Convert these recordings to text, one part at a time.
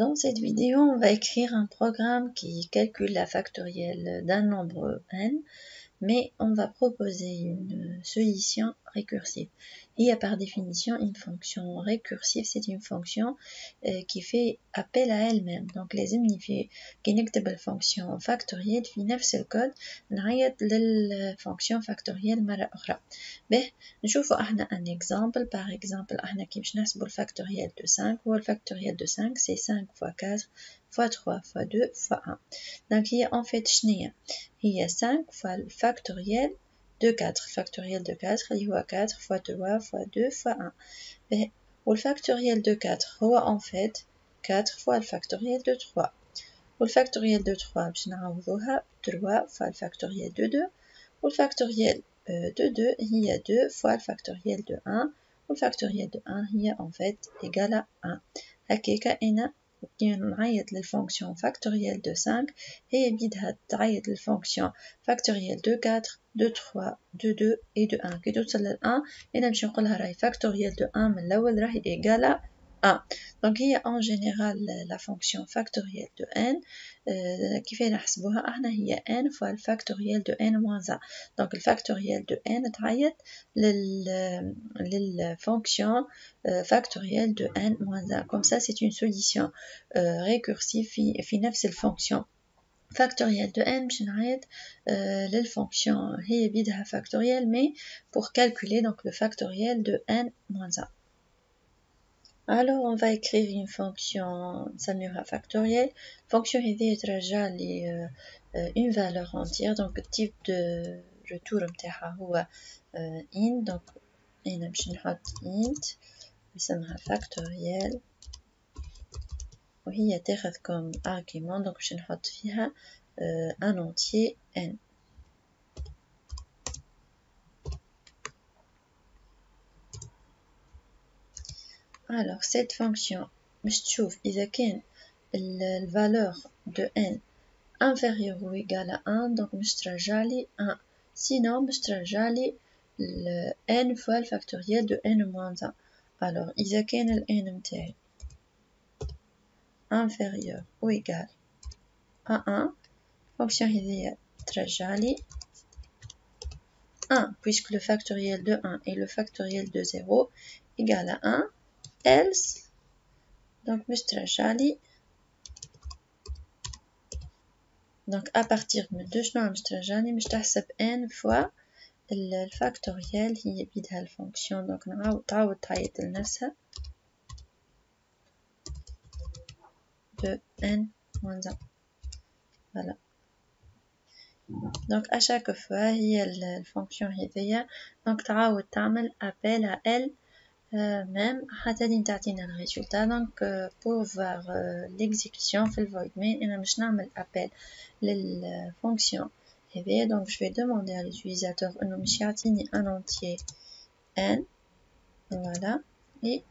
Dans cette vidéo, on va écrire un programme qui calcule la factorielle d'un nombre n, mais on va proposer une solution récursive. Il y a par définition une fonction récursive, c'est une fonction qui fait appel à elle-même. Donc لازم كي نكتب الفونكسيون فاكتوريال في نفس الكود نعيط للفونكسيون فاكتوريال مرة أخرى. به نشوفوا احنا un exemple. Par exemple احنا كي باش نحسبوا الفاكتوريال de 5 هو الفاكتوريال de 5 c'est 5 fois 4 fois 3 fois 2 fois 1. Donc هي en fait شنية؟ هي 5 fois le factoriel de 4. Factoriel de 4 اللي هو 4 fois 3 fois 2 fois 1. والفاكتوريال de 4 هو en fait 4 fois le factoriel de 3. والفاكتوريال de 3 باش نعوضوها 3 fois le factoriel de 2. والفاكتوريال de 2 هي 2 fois le factoriel de 1. والفاكتوريال de 1 هي en fait égal à 1. هكاكا أنا كي نعيط للفونكسيون فاكتوريال de 5 هي بدها تعيط للفونكسيون فاكتوريال de 4 de 3 de 2 et de 1. كي توصل لل 1 أنا نمشي نقولها راهي فاكتوريال de 1 من الأول راهي égal à 1. Donc هي en général la fonction factorielle de n كيف نحسبوها احنا هي n fois le factoriel de n moins 1. Donc le factoriel de n تعيط للfonction factorielle de n moins 1. Comme ça c'est une solution récursive في نفس الفونكسيون factoriel de n باش نعيط للفونكسيون هي بيدها factoriel mais pour calculer donc le factoriel de n moins 1. Alors, on va écrire une fonction نسميوها factorielle. Fonction هذه ترجع لي une valeur entière. Donc, le type de retour متاعها هو int. Donc, هنا باش نحط int نسميها factorielle. وهي تاخذ comme argument. Donc, باش نحط فيها un entier n. Alors, cette fonction, باش تشوف إذا كان الvaleur de n inférieur ou égal à 1, donc باش ترجع لي 1. Sinon, باش ترجع لي n fois le factoriel de n moins 1. Alors, إذا كان ال n متاعي inférieur ou égal à 1, fonction هذه ترجع لي 1, puisque le factoriel de 1 et le factoriel de 0 égal à 1, else, donc باش ترجع لي. Donc à partir من دو شنو باش ترجعني باش تحسب n fois الفاكتوريال هي بيدها الفونكسيون. دونك تعاود تعيط لنفسها de n moins 1. Voilà. Donc à chaque fois هي الفونكسيون هذيا دونك تعاود تعمل appel à elle même حتى لين تعطينا الريزولتا. دونك pour voir l'exécution في الvoid main أنا باش نعمل appel للفونكسيون هذيا. donc je vais demander à l'utilisateur انه باش يعطيني un entier n. Voilà. Et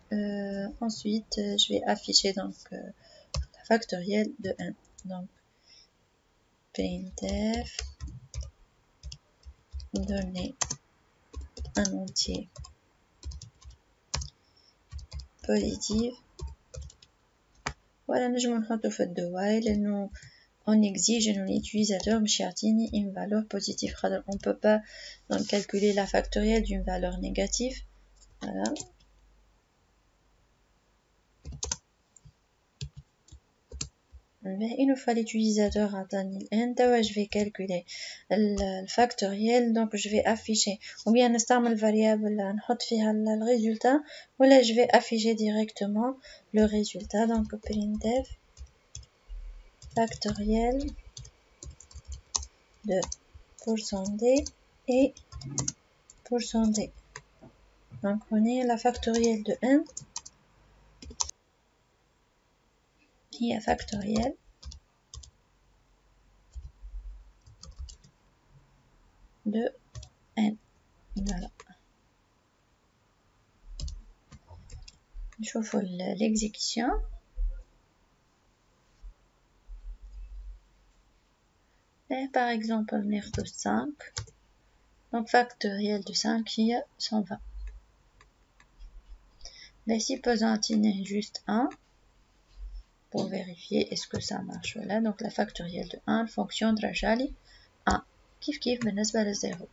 ensuite je vais afficher donc la factorielle de n. Donc printf donner un entier positif. Voilà, نجم نحطو في الدواي لأنه on exige de l'utilisateur باش يعطيني une valeur positive. On ne peut pas donc calculer la factorielle d'une valeur négative. Voilà. Une fois l'utilisateur a donné n, je vais calculer le factoriel. Donc je vais afficher ou bien نستعمل variable نحط فيها le résultat ou là je vais afficher directement le résultat. Donc printf factoriel de %d et %d. Donc on est la factorielle de n qui est factorielle de n. Voilà. نشوفوا l'exécution. Et par exemple ناخذ 5. Donc factoriel de 5 هي 120. Mais supposons juste 1. pour vérifier est-ce que ça marche là. Donc la factorielle de 1 fonction de Rajali à kif kif بالنسبة للزيرو.